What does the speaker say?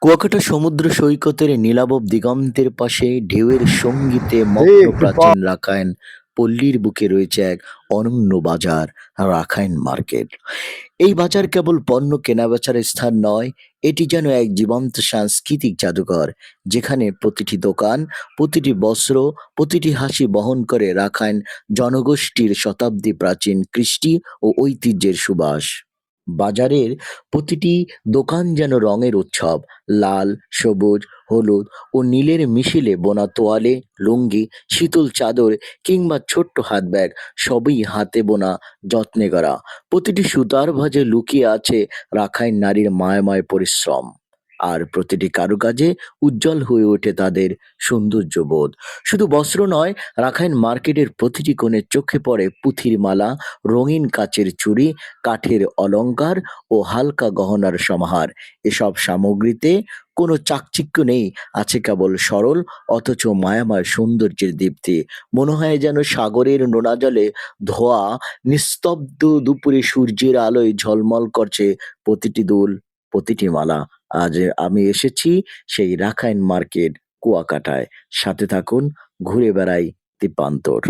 কুয়াকাটা সমুদ্র সৈকতের নীলাভ দিগন্তের পাশে ঢেউয়ের সঙ্গীতে Hey, মগ্ন goodbye. প্রাচীন রাখাইন পল্লীর বুকে রয়েছে এক অনন্য বাজার, রাখাইন মার্কেট। এই বাজার কেবল পণ্য কেনাবেচার স্থান নয়, এটি যেন এক জীবন্ত সাংস্কৃতিক জাদুঘর, যেখানে প্রতিটি দোকান, প্রতিটি বস্ত্র, প্রতিটি হাসি বহন করে রাখাইন জনগোষ্ঠীর শতাব্দী প্রাচীন কৃষ্টি ও ঐতিহ্যের সুবাস। বাজারের প্রতিটি দোকান যেন রঙের উৎসব। লাল, সবুজ, হলুদ ও নীলের মিশেলে বোনা তোয়ালে, লুঙ্গি, শীতল চাদর কিংবা ছোট্ট হাত ব্যাগ, সবই হাতে বোনা, যত্নে করা। প্রতিটি সুতার ভাঁজে লুকিয়ে আছে রাখাইন নারীর মায়াময় পরিশ্রম। আর প্রতিটি কারুকাজে উজ্জ্বল হয়ে ওঠে তাদের সৌন্দর্যবোধ। শুধু বস্ত্র নয়, রাখাইন মার্কেটের প্রতিটি কোণে চোখে পড়ে পুঁথির মালা, রঙিন কাচের চুড়ি, কাঠের অলংকার ও হালকা গহনার সমাহার। এসব সামগ্রীতে কোনো চাকচিক্য নেই, আছে কেবল সরল অথচ মায়াময় সৌন্দর্যের দীপ্তি। মনে হয় যেন সাগরের নোনা জলে ধোয়া নিস্তব্ধ দুপুরে সূর্যের আলোয় ঝলমল করছে প্রতিটি দুল, প্রতিটি মালা। আজ আমি এসেছি সেই রাখাইন মার্কেট কুয়াকাটায়। সাথে থাকুন, ঘুরে বেড়াই দ্বীপান্তর।